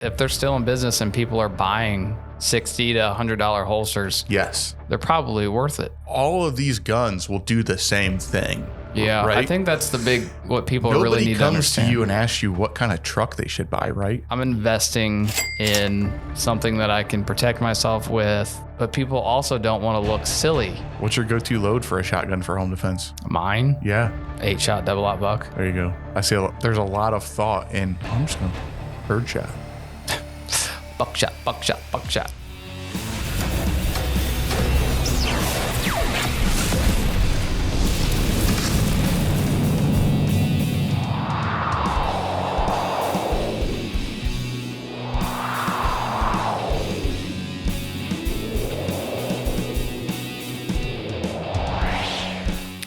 if they're still in business and people are buying $60 to $100 holsters, yes, they're probably worth it. all of these guns will do the same thing. Yeah, right? I think that's what people Nobody really need to comes understand. to you and asks you what kind of truck they should buy, right? I'm investing in something that I can protect myself with, but people also don't want to look silly. What's your go-to load for a shotgun for home defense? Mine, Yeah, 8-shot double-aught buck. there you go. I see there's a lot of thought in, I'm just going to birdshot. Buckshot, buckshot, buckshot.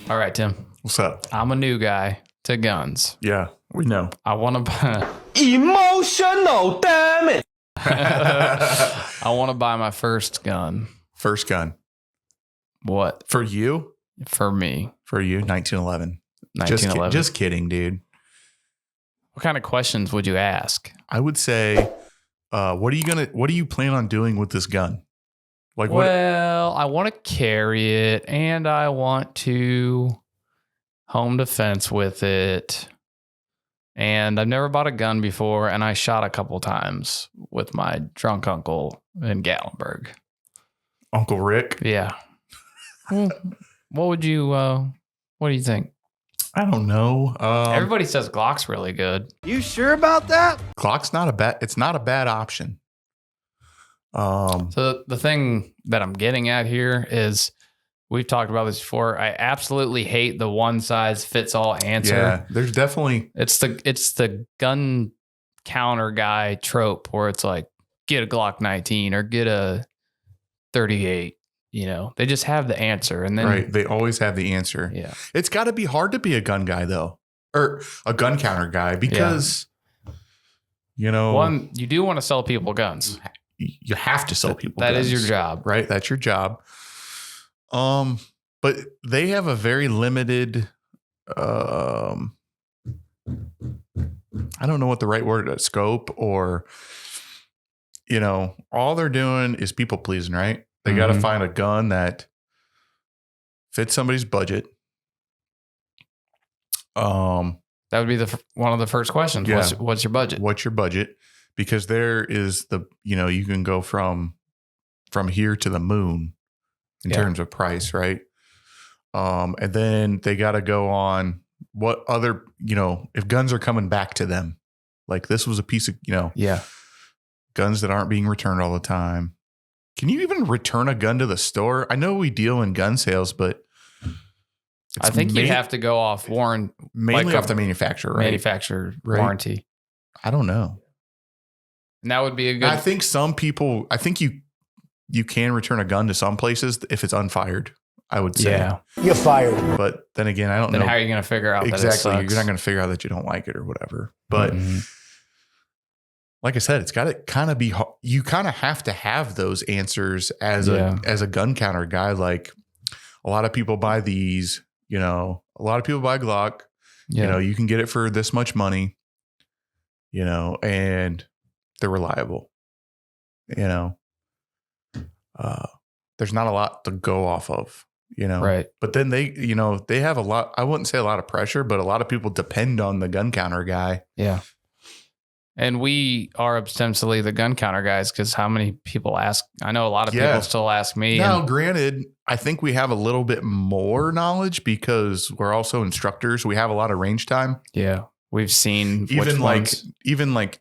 All right, Tim. What's up? I'm a new guy to guns. Yeah, we know. I want to buy. Emotional, damn it. I want to buy my first gun. First gun. What? For you? For me. For you, 1911. 1911. Just kidding, dude. What kind of questions would you ask? I would say, what do you plan on doing with this gun? Like, Well, I want to carry it and I want to home defense with it. And I've never bought a gun before, and I shot a couple times with my drunk uncle in Gatlinburg. Uncle Rick? Yeah. What do you think? I don't know. Everybody says Glock's really good. You sure about that? Glock's it's not a bad option. So the thing that I'm getting at here is, we've talked about this before. I absolutely hate the one size fits all answer. Yeah, there's definitely It's the gun counter guy trope where it's like, get a Glock 19 or get a 38. You know, they just have the answer, and then right. They always have the answer. Yeah, It's got to be hard to be a gun guy though, or a gun counter guy, because you know, one, you do want to sell people guns. you have to sell people. That guns, is your job, right? That's your job. But they have a very limited. I don't know what the right word is, scope, or you know, all they're doing is people pleasing, right? They got to find a gun that fits somebody's budget. That would be one of the first questions. Yeah. What's your budget? What's your budget? Because there is you can go from here to the moon in terms of price, right? And then they got to go on what other, if guns are coming back to them, like this was a piece of, guns that aren't being returned all the time. Can you even return a gun to the store? I know we deal in gun sales, but I think you have to go off mainly off the manufacturer, right? Manufacturer warranty. I don't know. And that would be a good. I think you can return a gun to some places if it's unfired. I would say. Yeah. You're fired. But then again, I don't know. Then how are you going to figure out exactly? That it sucks? You're not going to figure out that you don't like it or whatever. But like I said, it's got to kind of be. You kind of have to have those answers as a gun counter guy. Like a lot of people buy these. A lot of people buy Glock. Yeah. You can get it for this much money. And they're reliable. There's not a lot to go off of. Right. But then they have a lot, I wouldn't say a lot of pressure, but a lot of people depend on the gun counter guy. Yeah. And we are ostensibly the gun counter guys, because how many people ask? I know a lot of people still ask me. Now, granted, I think we have a little bit more knowledge because we're also instructors. We have a lot of range time. Yeah. We've seen even like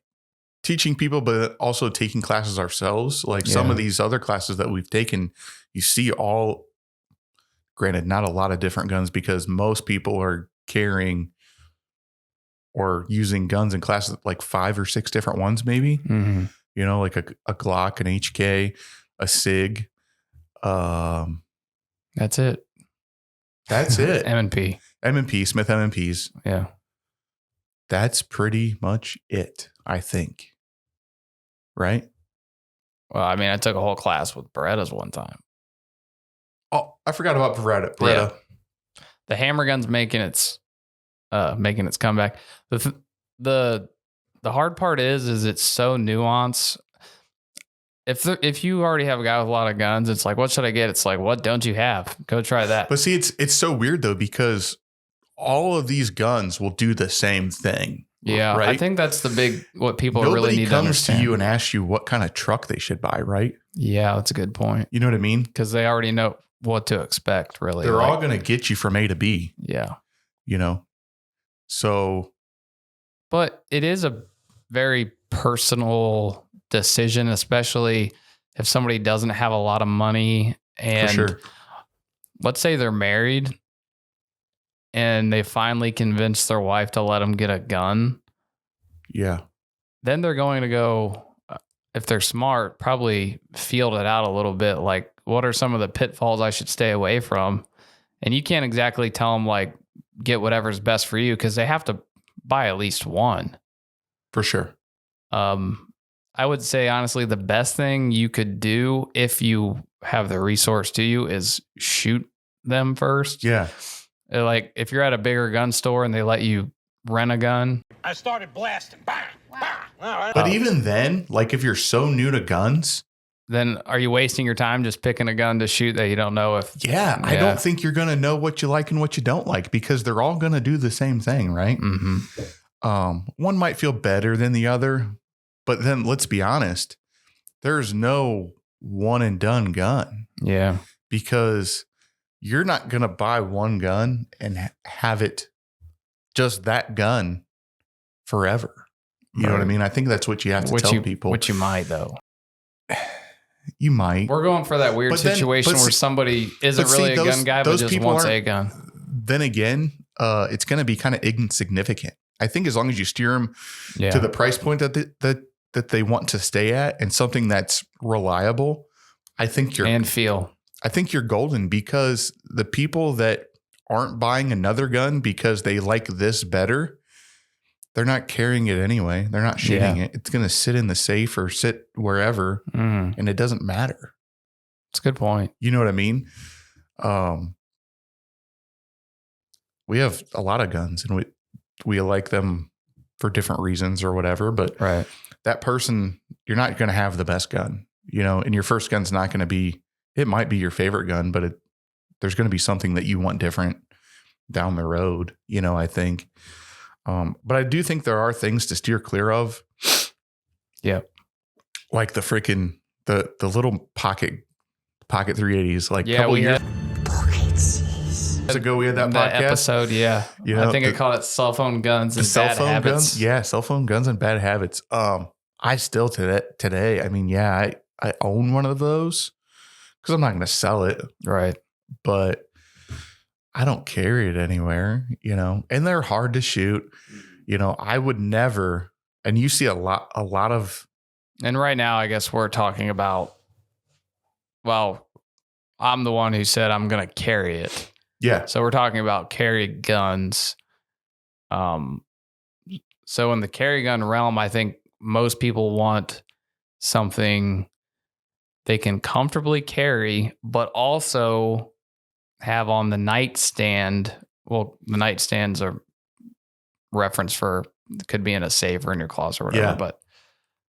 teaching people, but also taking classes ourselves. Like some of these other classes that we've taken, you see granted, not a lot of different guns because most people are carrying or using guns in classes like 5 or 6 different ones, maybe, like a Glock, an HK, a SIG. That's it. M&P, Smith M&Ps. Yeah. That's pretty much it, I think. Right? Well, I mean, I took a whole class with Berettas one time. Oh, I forgot about Beretta. Yeah. The hammer gun's making its comeback. The The hard part is it's so nuanced. If you already have a guy with a lot of guns, it's like, what should I get? It's like, what don't you have? Go try that. But see, it's so weird though, because all of these guns will do the same thing. Yeah, right? I think that's what people Nobody really need to understand. comes to you and asks you what kind of truck they should buy, right? Yeah, that's a good point. You know what I mean? Because they already know what to expect, really. They're all going to get you from A to B. Yeah. You know? So. But it is a very personal decision, especially if somebody doesn't have a lot of money. And for sure. Let's say they're married and they finally convince their wife to let them get a gun. Yeah. Then they're going to go, if they're smart, probably field it out a little bit. Like, what are some of the pitfalls I should stay away from? And you can't exactly tell them, like, get whatever's best for you, because they have to buy at least one. For sure. I would say, honestly, the best thing you could do if you have the resource to you is shoot them first. Yeah. Like, if you're at a bigger gun store and they let you rent a gun. I started blasting. Bang, bang. But even then, like, if you're so new to guns, then are you wasting your time just picking a gun to shoot that you don't know if... Yeah, I don't think you're going to know what you like and what you don't like, because they're all going to do the same thing, right? Mm-hmm. One might feel better than the other, but then let's be honest, there's no one and done gun. Yeah. Because you're not going to buy one gun and have it just that gun forever. You know what I mean? I think that's what you have to tell people. Which you might, though. You might. We're going for that weird situation where somebody isn't really a gun guy, but just wants a gun. Then again, it's going to be kind of insignificant. I think as long as you steer them to the price point that they want to stay at, and something that's reliable, I think you're golden, because the people that aren't buying another gun because they like this better, they're not carrying it anyway. They're not shooting it. It's going to sit in the safe or sit wherever, and it doesn't matter. That's a good point. You know what I mean? We have a lot of guns, and we like them for different reasons or whatever, but that person, you're not going to have the best gun, you know, and your first gun's not going to be, it might be your favorite gun, but there's going to be something that you want different down the road, you know, I think. But I do think there are things to steer clear of. Yeah. Like the freaking, the little pocket 380s, like a couple years ago we had that podcast episode. Yeah. You know, I think I called it cell phone guns and bad habits. Guns. Yeah. Cell phone guns and bad habits. I still today, I mean, I own one of those, because I'm not going to sell it. Right. But I don't carry it anywhere, you know, and they're hard to shoot. You know, I would never, and you see a lot of. And right now, I guess we're talking about, well, I'm the one who said I'm going to carry it. Yeah. So we're talking about carry guns. So in the carry gun realm, I think most people want something they can comfortably carry, but also have on the nightstand. Well, the nightstands are reference for, could be in a safe or in your closet or whatever, but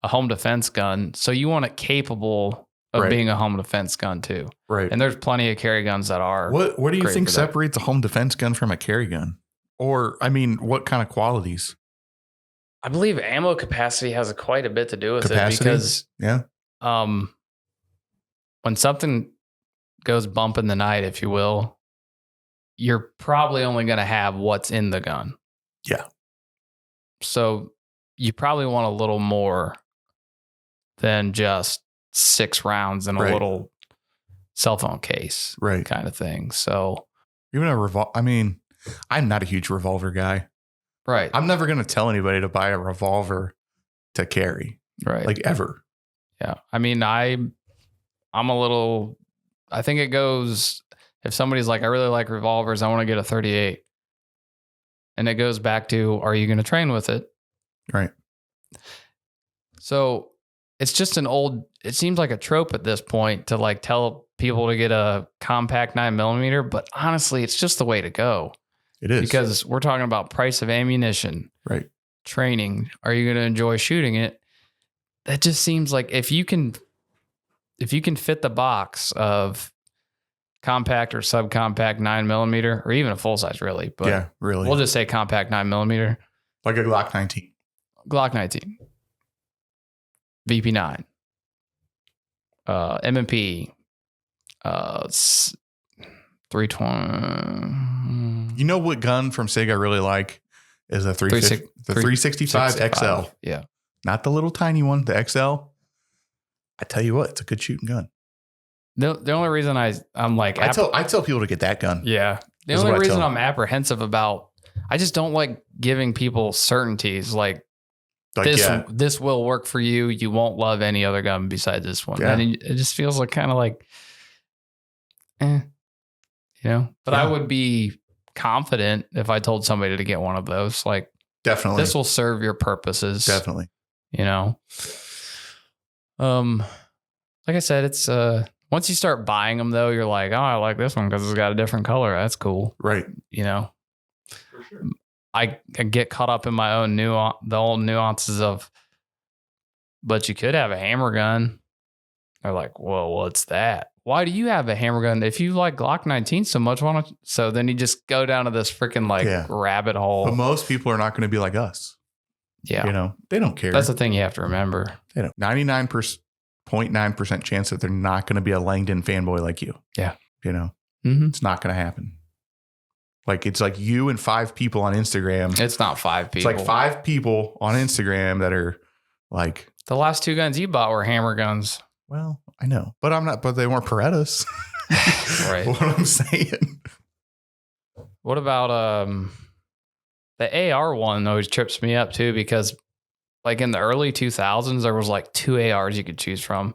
a home defense gun. So you want it capable of being a home defense gun too. Right. And there's plenty of carry guns that are. What do you think separates a home defense gun from a carry gun? Or, I mean, what kind of qualities? I believe ammo capacity has quite a bit to do with it, because when something goes bump in the night, if you will, you're probably only going to have what's in the gun. Yeah. So you probably want a little more than just 6 rounds in a little cell phone case, kind of thing. So even I mean, I'm not a huge revolver guy. Right. I'm never going to tell anybody to buy a revolver to carry. Right. Like ever. Yeah. I mean, I'm a little, I think it goes, if somebody's like, I really like revolvers, I want to get a 38. And it goes back to, are you going to train with it? Right. So it's just it seems like a trope at this point to like tell people to get a compact 9mm, but honestly, it's just the way to go. It is. Because we're talking about price of ammunition, training? Are you going to enjoy shooting it? That just seems like if you can fit the box of compact or subcompact 9mm, or even a full size, really. But yeah, really. we'll just say compact 9mm. Like a Glock 19. Glock 19. VP9. M&P. 320. You know what gun from SIG I really like is a 365 XL. Yeah. Not the little tiny one, the XL. I tell you what, it's a good shooting gun. The only reason I'm like... I tell people to get that gun. Yeah. The only reason I'm apprehensive about... I just don't like giving people certainties like this will work for you. You won't love any other gun besides this one. Yeah. And it just feels like kind of like... you know? But I would be confident if I told somebody to get one of those. Like, definitely. this will serve your purposes. Definitely. You know? Like I said, it's... once you start buying them, though, you're like, oh, I like this one because it's got a different color. That's cool. Right. You know? For sure. I get caught up in my own the old nuances of, but you could have a hammer gun. They're like, well, what's that? Why do you have a hammer gun? If you like Glock 19 so much, why don't you? So then you just go down to this freaking rabbit hole. But most people are not going to be like us. Yeah. You know, they don't care. That's the thing you have to remember. They don't. 99.9% chance that they're not going to be a Langdon fanboy like you. Yeah. You know, Mm-hmm. it's not going to happen. Like, it's like you and 5 people on Instagram. It's not 5 people. It's like 5 people on Instagram that are like, the last 2 guns you bought were hammer guns. well, I know, but they weren't Berettas. Right. What I'm saying. What about the AR one always trips me up too, because like in the early 2000s, there was like 2 ARs you could choose from.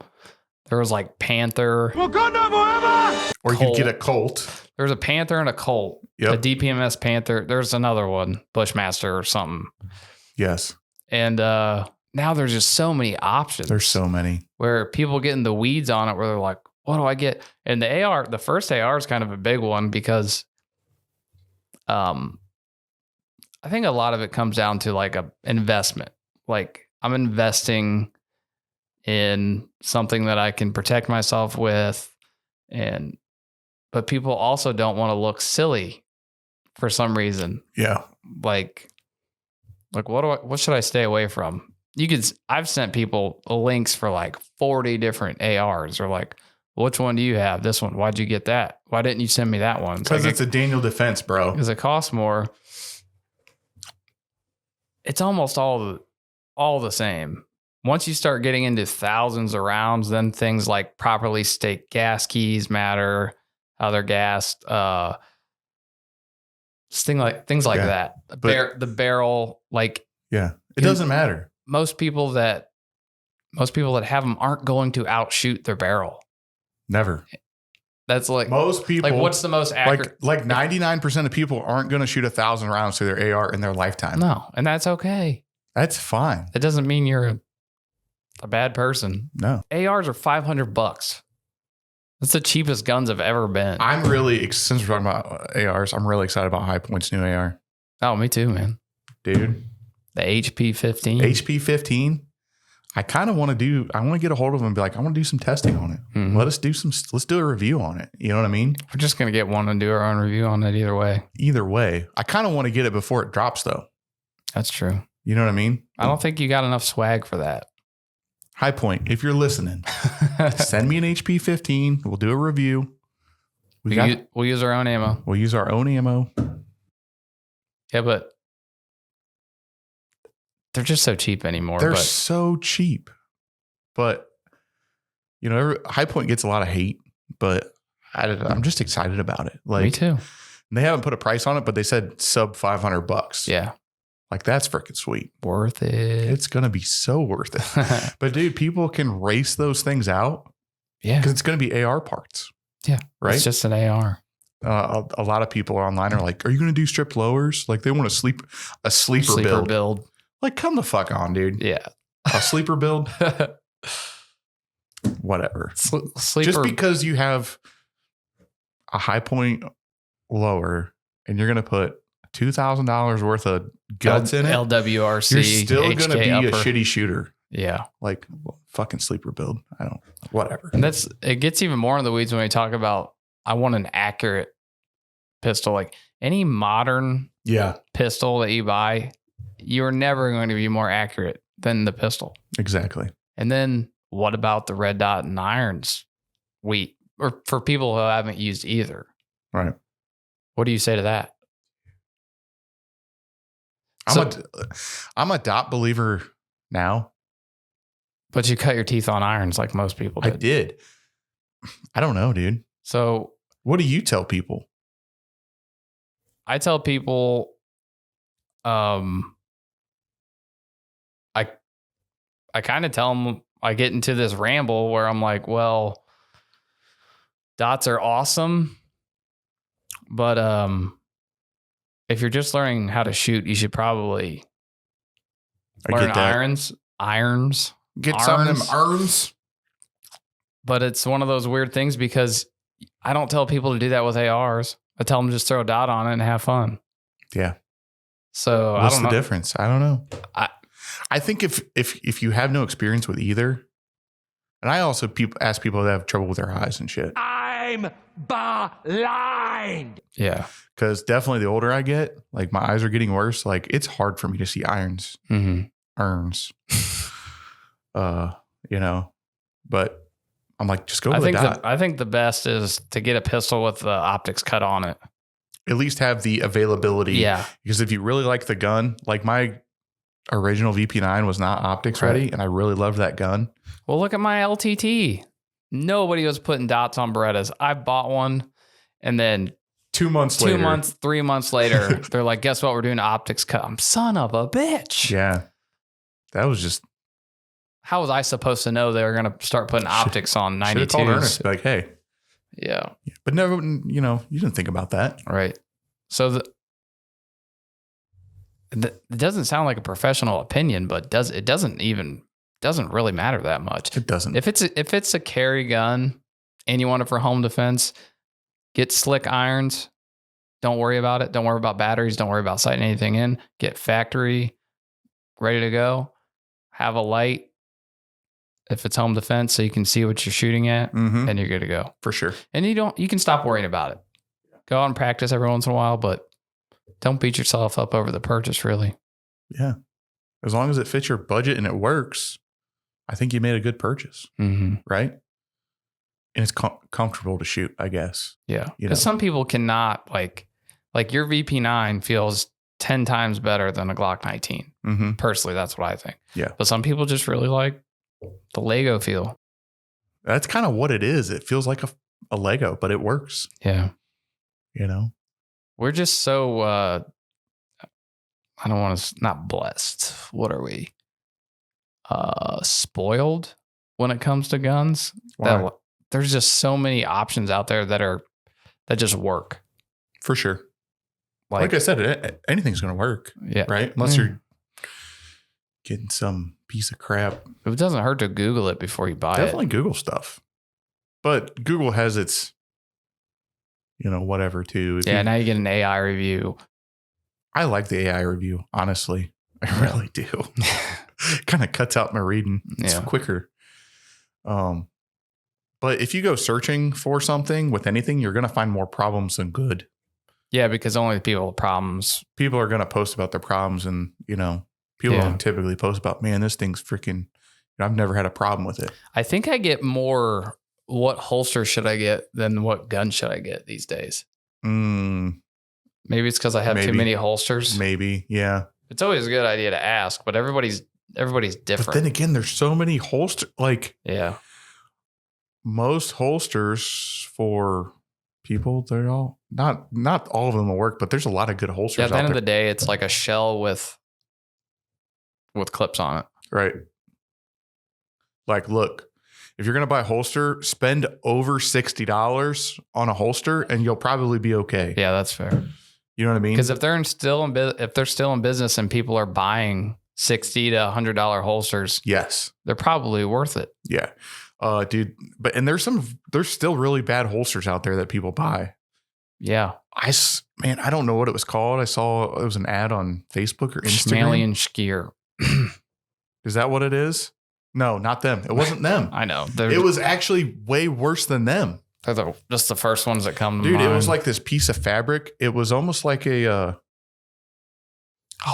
There was like Panther. Or you could get a Colt. There was a Panther and a Colt. Yep. A DPMS Panther. There's another one, Bushmaster or something. Yes. And now there's just so many options. There's so many. Where people get in the weeds on it, where they're like, what do I get? And the first AR is kind of a big one because I think a lot of it comes down to like a investment. Like, I'm investing in something that I can protect myself with, but people also don't want to look silly for some reason. Yeah. Like what should I stay away from? I've sent people links for like 40 different ARs, or like, which one do you have? This one. Why'd you get that? Why didn't you send me that one? Because it's a Daniel Defense, bro. Because it costs more. It's almost all the same. Once you start getting into thousands of rounds, then things like properly staked gas keys matter, how they're gassed, things like that. The barrel, like, yeah, it doesn't matter. Most people that have them aren't going to outshoot their barrel. Never. That's like most people. Like, what's the most accurate? Like 99% of people aren't going to shoot 1,000 rounds to their AR in their lifetime. No, and that's okay. That's fine. It doesn't mean you're a bad person. No. ARs are $500. That's the cheapest guns I've ever been. I'm really, since we're talking about ARs, I'm really excited about High Point's new AR. Oh, me too, man. Dude. The HP 15. HP 15. I kind of want to get a hold of them and be like, I want to do some testing on it. Mm-hmm. Let's do a review on it. You know what I mean? We're just going to get one and do our own review on it either way. Either way. I kind of want to get it before it drops though. That's true. You know what I mean? I don't think you got enough swag for that. High Point, if you're listening, send me an HP 15. We'll do a review. We'll use our own ammo. We'll use our own ammo. Yeah, but they're just so cheap anymore. They're so cheap. But, you know, High Point gets a lot of hate, but I'm just excited about it. Like, me too. They haven't put a price on it, but they said sub $500. Yeah. Like, that's freaking sweet. Worth it. It's going to be so worth it. But dude, people can race those things out. Yeah. Because it's going to be AR parts. Yeah. Right? It's just an AR. A lot of people online are like, are you going to do stripped lowers? Like, they want a sleeper build. Like, come the fuck on, dude. Yeah. A sleeper build? Whatever. Sleeper. Just because you have a High Point lower and you're going to put $2,000 worth of guts in it, LWRC, you're still going to be HK a upper. shitty shooter. Yeah. Like fucking sleeper build. I don't, whatever. And it gets even more in the weeds when we talk about, I want an accurate pistol. Like any modern Yeah, pistol that you buy, you're never going to be more accurate than the pistol. exactly. And then what about the red dot and irons? Or for people who haven't used either. Right. What do you say to that? I'm a dot believer now. But you cut your teeth on irons like most people I did. did. I don't know, dude. So What do you tell people? I tell people, I kind of tell them, I get into this ramble where I'm like, well, dots are awesome, but if you're just learning how to shoot, you should probably learn irons. Get some of them irons. But it's one of those weird things because I don't tell people to do that with ARs. I tell them just throw a dot on it and have fun. Yeah. So What's I don't the know. difference? I don't know. I think if you have no experience with either, and I also ask people that have trouble with their eyes and shit, I'm blind. Yeah. because definitely the older I get, like my eyes are getting worse. Like it's hard for me to see irons, irons, you know. But I'm like, just go with a dot. I think the best is to get a pistol with the optics cut on it. At least have the availability. Yeah. Because if you really like the gun, like my original VP9 was not optics ready, and I really loved that gun. Well, look at my LTT. Nobody was putting dots on Berettas. I bought one, and then 2 months 3 months later, they're like, guess what? We're doing optics cut. I'm son of a bitch. Yeah. That was just. How was I supposed to know they were going to start putting optics on Should've called Ernest, 92s? be like, hey. Yeah. But never, you know, you didn't think about that. Right. So it doesn't sound like a professional opinion, but it doesn't really matter that much. It doesn't. If it's a carry gun and you want it for home defense, get slick irons. Don't worry about it. Don't worry about batteries. Don't worry about sighting anything in. Get factory ready to go. Have a light if it's home defense so you can see what you're shooting at, and you're good to go. For sure. And you can stop worrying about it. Go out and practice every once in a while, but don't beat yourself up over the purchase, really. Yeah. As long as it fits your budget and it works, I think you made a good purchase, right? And it's comfortable to shoot, I guess. Yeah. You know? Because some people cannot, like your VP9 feels 10 times better than a Glock 19. Personally, that's what I think. Yeah. But some people just really like the Lego feel. That's kind of what it is. It feels like a Lego, but it works. Yeah. You know? We're just so, I don't want to, not blessed. What are we? Spoiled when it comes to guns. Why? There's just so many options out there that just work. For sure. Like I said, anything's going to work. Yeah. Right? Unless you're getting some piece of crap. It doesn't hurt to Google it before you buy Definitely it. Google stuff. But Google has its, you know, whatever too. Now you get an AI review. I like the AI review, honestly. I really do. Kind of cuts out my reading. It's quicker. But if you go searching for something with anything, you're going to find more problems than good. Yeah, because only the people with problems. People are going to post about their problems, and, you know, people don't typically post about, man, this thing's freaking, I've never had a problem with it. I think I get more what holster should I get than what gun should I get these days. Maybe it's because I have too many holsters. Maybe, yeah. It's always a good idea to ask, but everybody's different. But then again, there's so many holsters. Like, most holsters for people, they're all not all of them will work, but there's a lot of good holsters. Yeah, at the end of the day, it's like a shell with clips on it. Right. Like, look, if you're going to buy a holster, spend over $60 on a holster and you'll probably be okay. Yeah, that's fair. You know what I mean? Because if they're still in business and people are buying $60 to $100 holsters, yes, they're probably worth it. Yeah. Dude, and there's still really bad holsters out there that people buy. Yeah. Man, I don't know what it was called. I saw it was an ad on Facebook or Instagram. Schmalian skier. Is that what it is? No, not them. It wasn't them. I know. It was actually way worse than them. They're just the first ones that come to Dude, mind. it was like this piece of fabric. It was almost like a...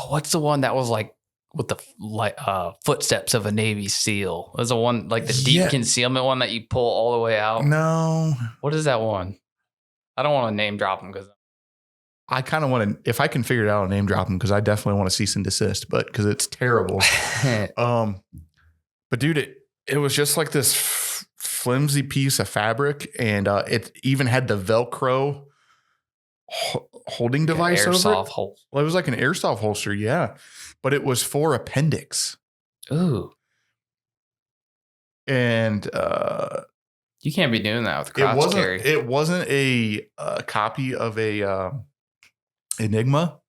what's the one that was like with the footsteps of a Navy SEAL? There's a one like the deep concealment one that you pull all the way out. No. What is that one? I don't want to name drop them because I kind of want to, if I can figure it out, I'll name drop them because I definitely want to cease and desist, but because it's terrible. But dude, it was just like this flimsy piece of fabric, and it even had the Velcro holding device over it. Well, it was like an airsoft holster, yeah, but it was for appendix. Ooh. And you can't be doing that with crotch carry. It wasn't a copy of a Enigma,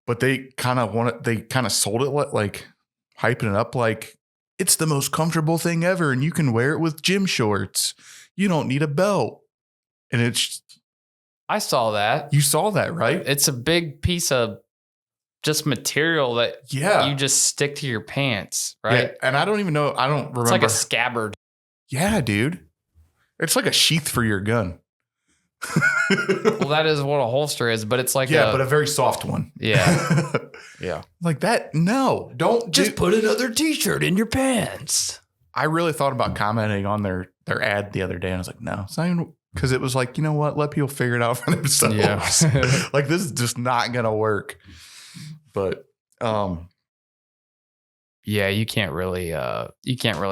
but they kind of sold it like hyping it up like it's the most comfortable thing ever, and you can wear it with gym shorts. You don't need a belt, and it's. I saw that. You saw that, right? It's a big piece of just material that you just stick to your pants, right? Yeah, and I don't even know. I don't remember. It's like a scabbard. Yeah, dude. It's like a sheath for your gun. Well, that is what a holster is, but it's like but a very soft one. Yeah. Yeah. Like that. No, don't just put another t-shirt in your pants. I really thought about commenting on their ad the other day, and I was like, no, it's not even, because it was like, you know what? Let people figure it out for themselves. Yeah. Like, this is just not going to work. But, yeah, you can't really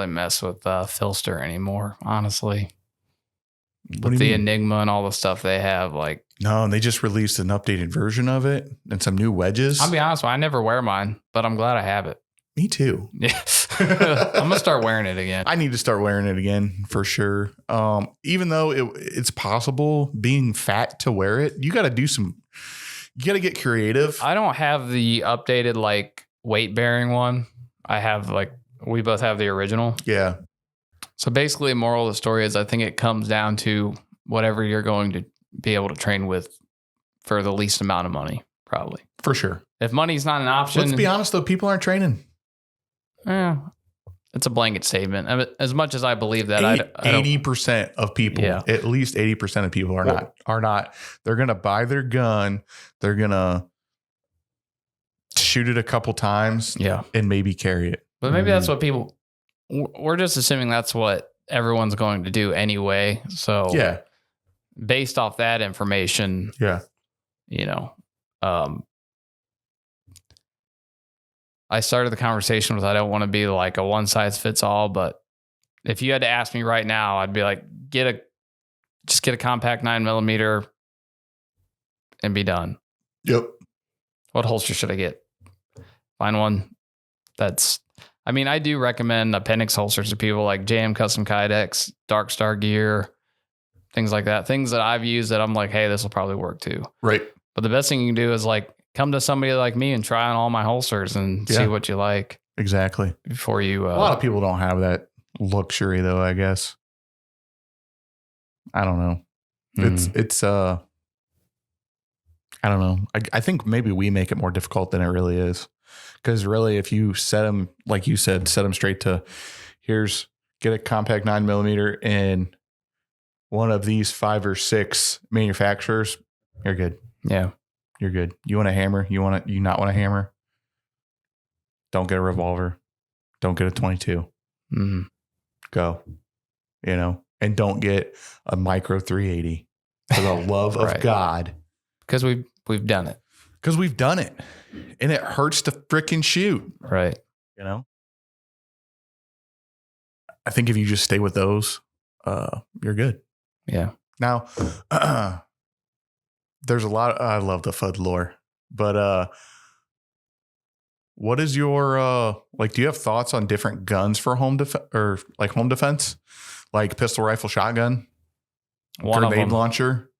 mess with Filster anymore, honestly. With the Enigma and all the stuff they have, like. No, and they just released an updated version of it and some new wedges. I'll be honest, I never wear mine, but I'm glad I have it. Me too. Yeah. I'm going to start wearing it again. I need to start wearing it again for sure. Even though it's possible being fat to wear it, you got to get creative. I don't have the updated like weight bearing one. I have we both have the original. Yeah. So basically, the moral of the story is I think it comes down to whatever you're going to be able to train with for the least amount of money, probably. For sure. If money's not an option. Let's be honest, though, people aren't training. Yeah. It's a blanket statement. I mean, as much as I believe that, 80% of people, at least 80% of people are not. They're going to buy their gun. They're going to shoot it a couple times. Yeah. And maybe carry it. But maybe that's what we're just assuming that's what everyone's going to do anyway. So yeah, based off that information, I started the conversation with, I don't want to be like a one size fits all, but if you had to ask me right now, I'd be like, just get a compact 9mm and be done. Yep. What holster should I get? Find one I do recommend appendix holsters to people like JM Custom Kydex, Dark Star Gear, things like that. Things that I've used that I'm like, hey, this will probably work too. Right. But the best thing you can do is like come to somebody like me and try on all my holsters and see what you like. Exactly. Before you. A lot of people don't have that luxury though, I guess. I don't know. It's I don't know. I think maybe we make it more difficult than it really is. Because really, if you set them, like you said, set them straight to, get a compact 9mm in one of these 5 or 6 manufacturers, you're good. Yeah. You're good. You want a hammer? You not want a hammer? Don't get a revolver. Don't get a 22. Mm-hmm. Go. And don't get a micro 380 for the love of God. Because we've done it. Because we've done it. And it hurts to freaking shoot. Right. I think if you just stay with those, you're good. Yeah. Now, there's a lot. I love the FUD lore, but what is your do you have thoughts on different guns for home defense, like pistol, rifle, shotgun, grenade launcher?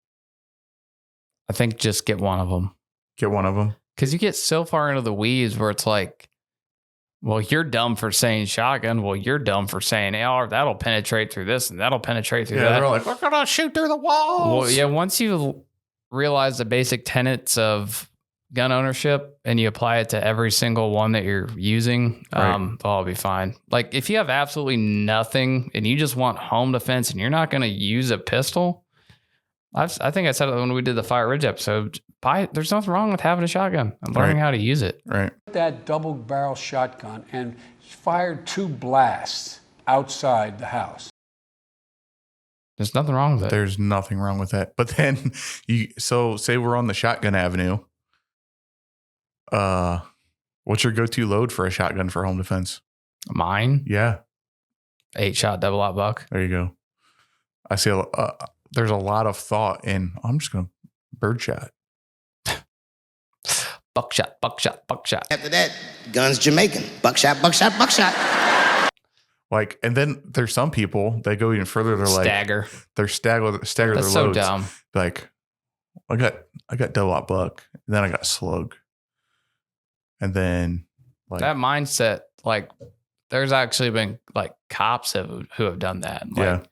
I think just get one of them. Get one of them. Because you get so far into the weeds where it's like, well, you're dumb for saying shotgun. Well, you're dumb for saying AR. That'll penetrate through this and that'll penetrate through that. They're like, we're going to shoot through the walls. Well, yeah, once you realize the basic tenets of gun ownership and you apply it to every single one that you're using, they'll all be fine. Like if you have absolutely nothing and you just want home defense and you're not going to use a pistol, I think I said it when we did the Fire Ridge episode, there's nothing wrong with having a shotgun and learning how to use it. Right. That double barrel shotgun and fired 2 blasts outside the house. There's nothing wrong with it. There's nothing wrong with that. But then say we're on the shotgun avenue. What's your go-to load for a shotgun for home defense? Mine? Yeah. 8-shot double aught buck. There you go. I see there's a lot of thought in, I'm just going to birdshot. Buckshot. After that, guns Jamaican. Buckshot. Like, and then there's some people that go even further. They're Stagger. like, they're stagger That's their loads. so dumb. Like, I got double aught buck, and then I got slug. And then like That mindset, like there's actually been like cops who have done that. Like,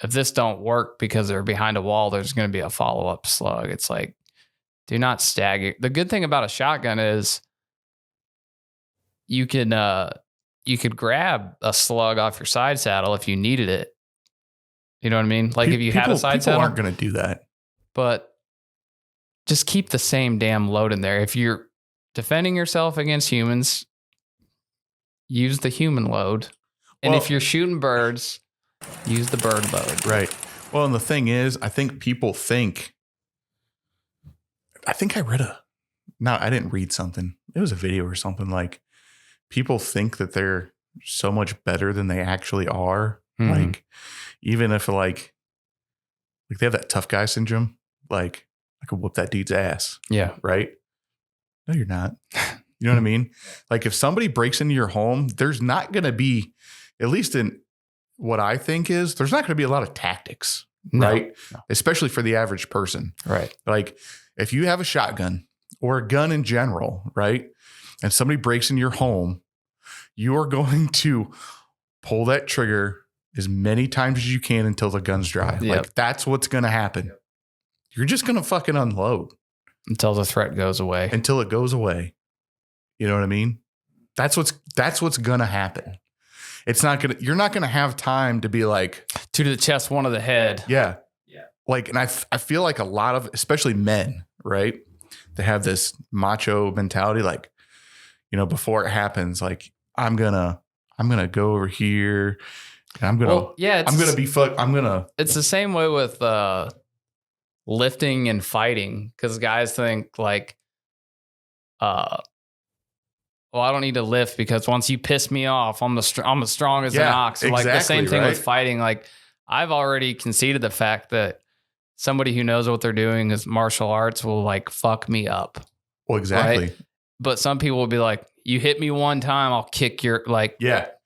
if this don't work because they're behind a wall, there's going to be a follow-up slug. It's like, do not stagger. The good thing about a shotgun is you could grab a slug off your side saddle if you needed it. You know what I mean? Like if you had a side saddle, aren't going to do that. But just keep the same damn load in there. If you're defending yourself against humans, use the human load. And if you're shooting birds, use the bird load. Right. Well, and the thing is, I think people think, I didn't read something. It was a video or something, like people think that they're so much better than they actually are. Mm-hmm. Like, even if like they have that tough guy syndrome, like I could whoop that dude's ass. Yeah. Right. No, you're not. You know what I mean? Like if somebody breaks into your home, there's not going to be, at least in what I think is, there's not going to be a lot of tactics, right? No. Especially for the average person. Right. Like if you have a shotgun or a gun in general, right? And somebody breaks into your home, you are going to pull that trigger as many times as you can until the gun's dry. Yep. Like that's what's going to happen. You're just going to fucking unload. Until the threat goes away. Until it goes away. You know what I mean? That's what's going to happen. You're not going to have time to be like 2 to the chest, 1 to the head. Yeah. Yeah. Like, and I feel like a lot of, especially men, right? They have this macho mentality. Like, you know, before it happens, like I'm going to go over here and I'm going to, it's the same way with, lifting and fighting. Cause guys think like, well, I don't need to lift because once you piss me off, I'm as strong as an ox. So like the same thing with fighting. Like I've already conceded the fact that somebody who knows what they're doing is martial arts will like fuck me up. Well, exactly. Right? But some people will be like, you hit me one time, I'll kick your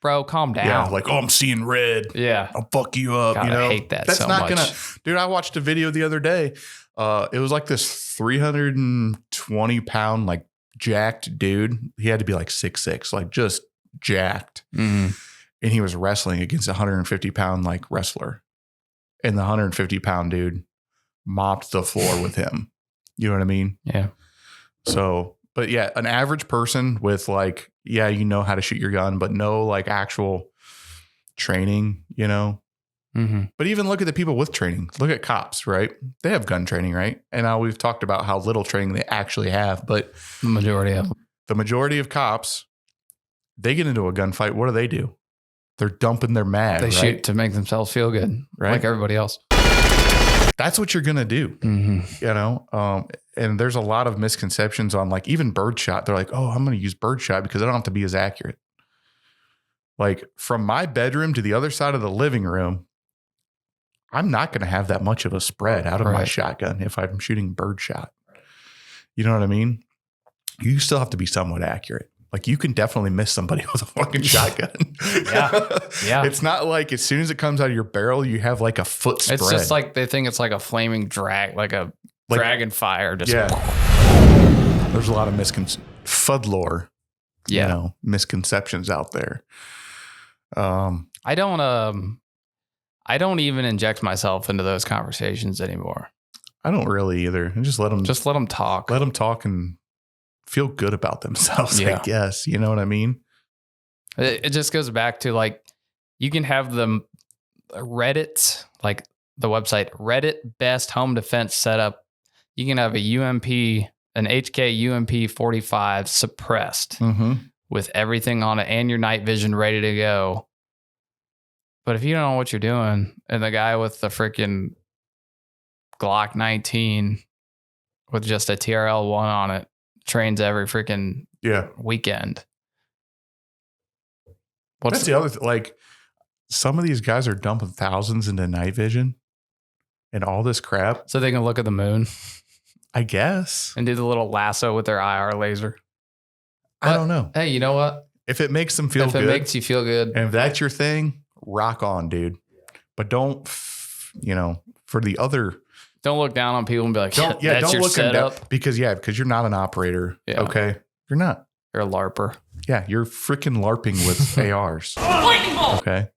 bro, calm down. Yeah, like, oh, I'm seeing red. Yeah. I'll fuck you up. God, you know, I hate that. That's so not much. dude, I watched a video the other day. It was like this 320 pound, like jacked dude. He had to be like 6'6", like just jacked. Mm-hmm. And he was wrestling against a 150 pound like wrestler. And the 150 pound dude mopped the floor with him. You know what I mean? Yeah. So, but yeah, an average person with like, yeah, you know how to shoot your gun, but no like actual training, you know? Mm-hmm. But even look at the people with training. Look at cops, right? They have gun training, right? And now we've talked about how little training they actually have, but the majority of cops, they get into a gunfight. What do? They're dumping their mag. They shoot to make themselves feel good, right? Like everybody else. That's what you're going to do, mm-hmm. you know? And there's a lot of misconceptions on like even birdshot. They're like, oh, I'm going to use birdshot because I don't have to be as accurate. Like from my bedroom to the other side of the living room, I'm not going to have that much of a spread out of my shotgun if I'm shooting birdshot. You know what I mean? You still have to be somewhat accurate. Like you can definitely miss somebody with a fucking shotgun. Yeah. It's not like as soon as it comes out of your barrel, you have like a foot spread. It's just like they think it's like a flaming like a dragon fire. Just There's a lot of FUD lore, you know, misconceptions out there. I don't even inject myself into those conversations anymore. I don't really either. I just let them talk. Let them talk and feel good about themselves, Yeah. I guess. You know what I mean? It just goes back to like, you can have the Reddit, like the website Reddit best home defense setup. You can have a UMP, an HK UMP 45 suppressed with everything on it and your night vision ready to go. But if you don't know what you're doing, and the guy with the freaking Glock 19 with just a TRL 1 on it trains every freaking weekend. That's the other like, some of these guys are dumping thousands into night vision and all this crap. So they can look at the moon, I guess, and do the little lasso with their IR laser. I don't know. Hey, you know what? If it makes them feel if good, it makes you feel good, and if that's your thing, rock on, dude. But don't, for the other, don't look down on people and be like, don't your look setup. down because you're not an operator. Yeah. Okay. You're not. You're a LARPer. Yeah. You're freaking LARPing with ARs. Okay.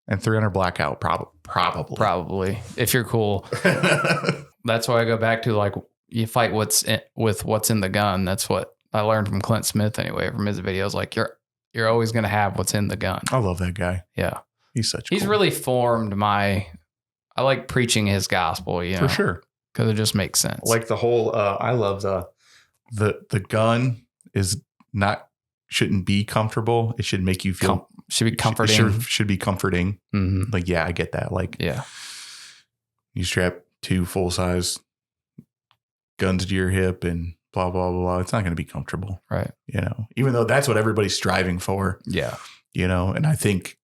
And 300 blackout, probably. If you're cool. That's why I go back to like, you fight with what's in the gun. That's what I learned from Clint Smith anyway, from his videos. Like you're always going to have what's in the gun. I love that guy. Yeah. He's really formed I like preaching his gospel, for sure. Because it just makes sense. Like the whole, I love the gun shouldn't be comfortable. It should make you feel, should be comforting. Should be comforting. Mm-hmm. Like, yeah, I get that. Like, yeah, you strap 2 full-size guns to your hip and blah, blah, blah, blah. It's not going to be comfortable. Right. Even though that's what everybody's striving for. Yeah. And I think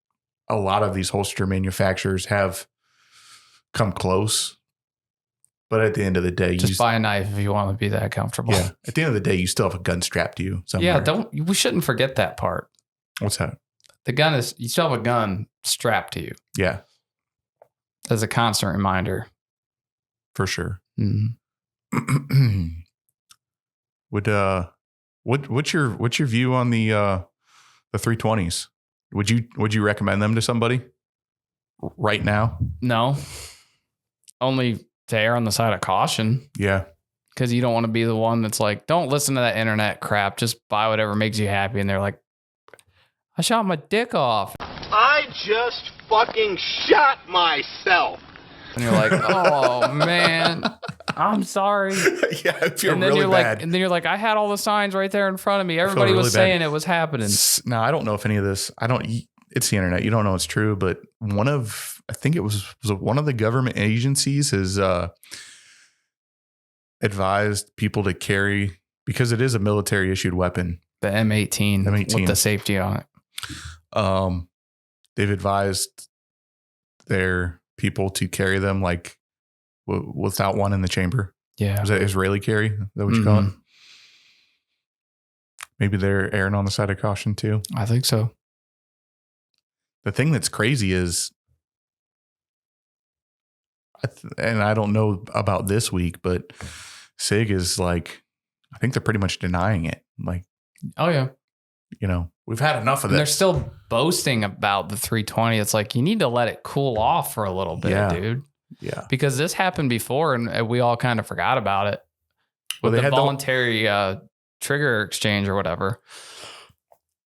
a lot of these holster manufacturers have come close. But at the end of the day, just buy a knife if you want to be that comfortable. Yeah. At the end of the day, you still have a gun strapped to you somewhere. Yeah. We shouldn't forget that part. What's that? You still have a gun strapped to you. Yeah. As a constant reminder. For sure. Mm-hmm. What's your view on the 320s? Would you recommend them to somebody right now? No. Only to err on the side of caution. Yeah. Because you don't want to be the one that's like, don't listen to that internet crap. Just buy whatever makes you happy. And they're like, I shot my dick off. I just fucking shot myself. And you're like, oh man, I'm sorry. Yeah, I feel and then really you're bad. like, and then you're like, I had all the signs right there in front of me. Everybody really was saying it was happening. No, I don't know if any of this. It's the internet. You don't know it's true, but I think it was one of the government agencies has advised people to carry, because it is a military issued weapon, The M18 with the safety on it. They've advised their people to carry them like without one in the chamber. Yeah. Is that Israeli carry? Is that what you call it? Maybe they're erring on the side of caution too. I think so. The thing that's crazy is, and I don't know about this week, but SIG is like, I think they're pretty much denying it. Like, oh yeah. We've had enough of and this. They're still boasting about the 320. It's like, you need to let it cool off for a little bit, dude. Yeah. Because this happened before and we all kind of forgot about it. Well, With they the had voluntary trigger exchange or whatever.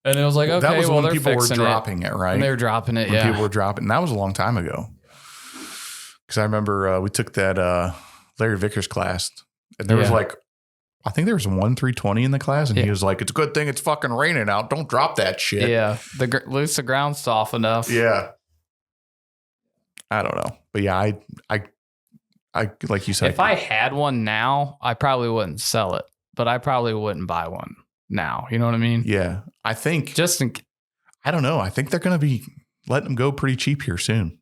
And it was like, okay, that was well, when they're people were fixing dropping it, right? And they were dropping it, when people were dropping. And that was a long time ago. Because I remember we took that Larry Vickers class. And there was like, I think there was one 320 in the class. And he was like, it's a good thing it's fucking raining out. Don't drop that shit. Yeah. At least the ground's soft enough. Yeah. I don't know. But yeah, I like you said. If I had one now, I probably wouldn't sell it. But I probably wouldn't buy one now. You know what I mean? Yeah. I think I don't know. I think they're going to be letting them go pretty cheap here soon.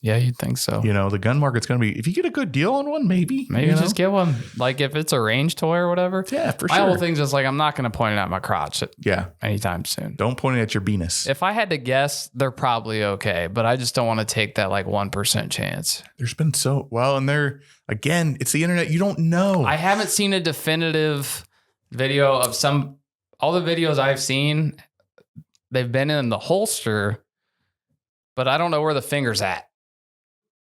Yeah, you'd think so. The gun market's going to be, if you get a good deal on one, maybe just get one. Like if it's a range toy or whatever. Yeah, for my sure. whole thing's just like, I'm not going to point it at my crotch anytime soon. Don't point it at your penis. If I had to guess, they're probably okay, but I just don't want to take that like 1% chance. There's been and again, it's the internet. You don't know. I haven't seen a definitive video of all the videos I've seen, they've been in the holster, but I don't know where the finger's at.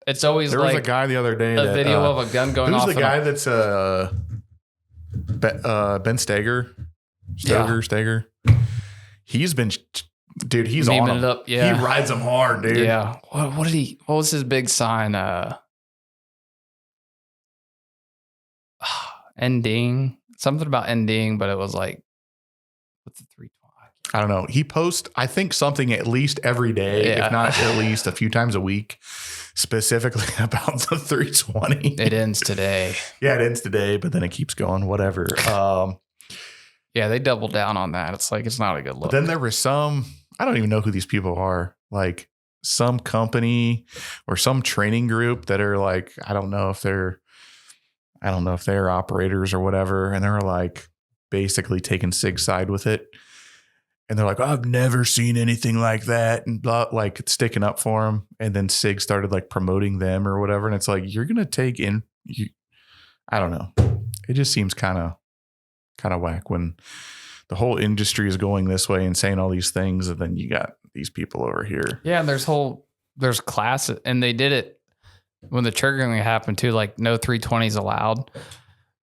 It's always There like was a guy the other day. a video of a gun going off. Who's the guy that's Ben Steger? Steger. He's been, dude. He's on memeing him. it up. Yeah, He rides them hard, dude. Yeah. What did he? What was his big sign? Ending something about ending, but it was like what's the 320? I don't know. He posts, I think, something at least every day, if not at least a few times a week, specifically about the 320. It ends today. Yeah, it ends today, but then it keeps going. Whatever. Yeah, they doubled down on that. It's like it's not a good look. But then there was some. I don't even know who these people are. Like some company or some training group that are like, I don't know if they're operators or whatever. And they're like basically taking SIG's side with it. And they're like, I've never seen anything like that. And blah, like sticking up for them. And then SIG started like promoting them or whatever. And it's like, you're going to take in, I don't know. It just seems kind of whack when the whole industry is going this way and saying all these things. And then you got these people over here. Yeah. And there's classes, and they did it when the triggering happened too, like no 320s allowed.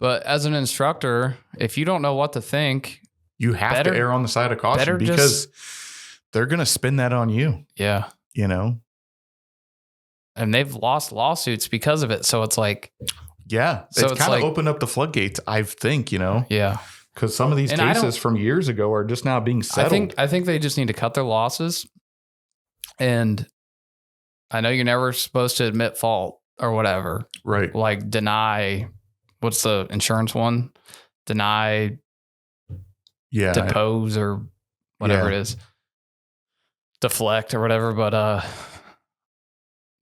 But as an instructor, if you don't know what to think, you have to err on the side of caution because they're going to spin that on you. Yeah. You know? And they've lost lawsuits because of it. So it's like, yeah, so it's kind of opened up the floodgates, I think, you know? Yeah. Because some of these cases from years ago are just now being settled. I think they just need to cut their losses. And I know you're never supposed to admit fault or whatever. Right. Like deny, what's the insurance one? Deny, depose or whatever it is. Deflect or whatever. But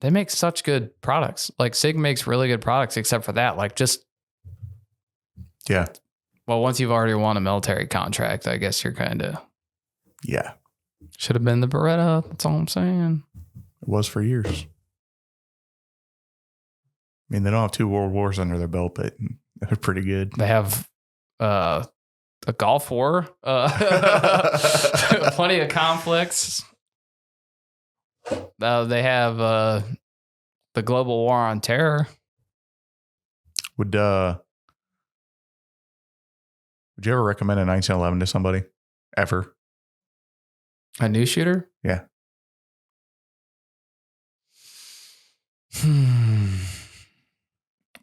they make such good products. Like SIG makes really good products except for that. Like just. Yeah. Well, once you've already won a military contract, I guess you're kind of. Yeah. Should have been the Beretta. That's all I'm saying. It was for years. I mean, they don't have 2 world wars under their belt, but they're pretty good. They have a Gulf War, plenty of conflicts. They have the global war on terror. Would you ever recommend a 1911 to somebody? Ever? A new shooter? Yeah.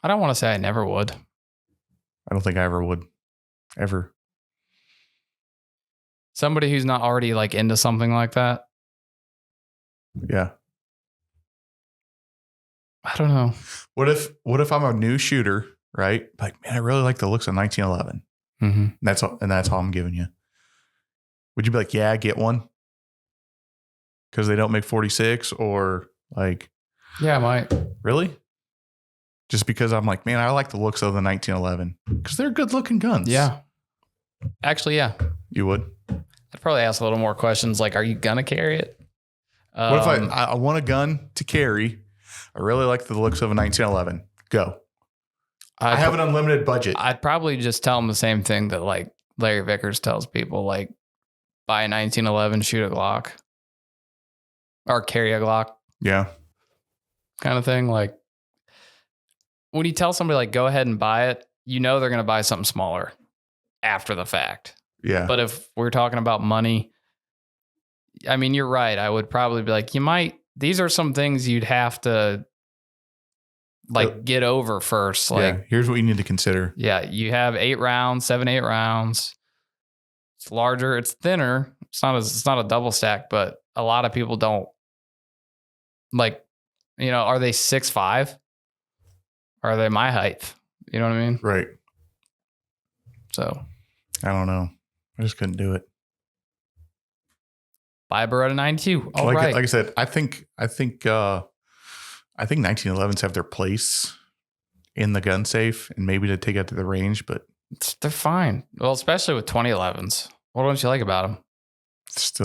I don't want to say I never would. I don't think I ever would. Ever. Somebody who's not already like into something like that. Yeah. I don't know. What if I'm a new shooter, right? Like, man, I really like the looks of 1911. Mm-hmm. That's all I'm giving you. Would you be like, yeah, get one? Because they don't make 46 or like. Yeah, I might. Really? Just because I'm like, man, I like the looks of the 1911 because they're good looking guns. Yeah. Actually, yeah. You would? I'd probably ask a little more questions like, are you going to carry it? What if I want a gun to carry? I really like the looks of a 1911. Go. I have an unlimited budget. I'd probably just tell them the same thing that like Larry Vickers tells people, like buy a 1911, shoot a Glock or carry a Glock. Yeah. Kind of thing. Like when you tell somebody like, go ahead and buy it, you know, they're going to buy something smaller after the fact. Yeah. But if we're talking about money, I mean, you're right. I would probably be like, these are some things you'd have to like get over first. Like, yeah, here's what you need to consider. Yeah. You have 8 rounds, 7, 8 rounds. It's larger. It's thinner. It's not a double stack, but a lot of people don't like, are they 6'5"? Or are they my height? You know what I mean? Right. So I don't know. I just couldn't do it. Buy a Beretta 92. All right. Like I said, I think 1911s have their place in the gun safe and maybe to take it to the range, but they're fine. Well, especially with 2011s. What don't you like about them? It's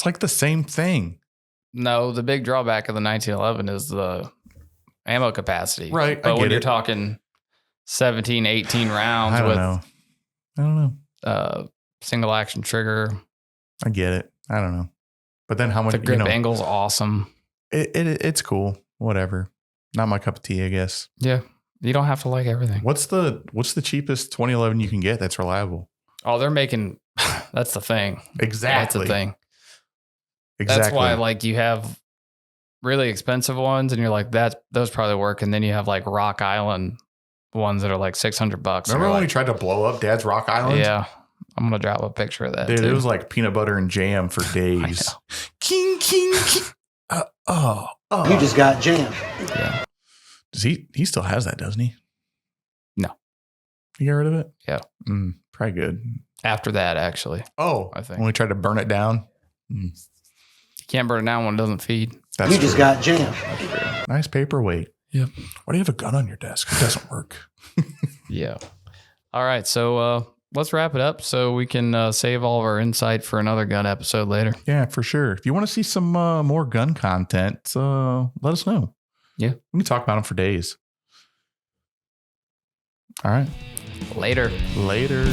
like the same thing. No, the big drawback of the 1911 is the ammo capacity. Right. But when you're talking 17, 18 rounds I don't know. Single action trigger. I get it. I don't know. But then how much the grip angle's awesome. It's cool. Whatever. Not my cup of tea, I guess. Yeah. You don't have to like everything. What's the cheapest 2011 you can get that's reliable? Oh, they're making, that's the thing. Exactly. That's the thing. Exactly. That's why like you have really expensive ones and you're like, those probably work. And then you have like Rock Island ones that are like $600. Remember when we tried to blow up Dad's Rock Island? Yeah. I'm going to drop a picture of that. Dude, too. it was like peanut butter and jam for days. King. You just got jammed. Yeah. Does he still has that, doesn't he? No. You got rid of it? Yeah. Probably good. After that, actually. Oh, I think. when we tried to burn it down. You can't burn it down when it doesn't feed. That's You just true. got jammed. Nice paperweight. Yep. Why do you have a gun on your desk? It doesn't work. Yeah. All right. So let's wrap it up so we can save all of our insight for another gun episode later. Yeah, for sure. If you want to see some more gun content, let us know. Yeah. We can talk about them for days. All right. Later. Later.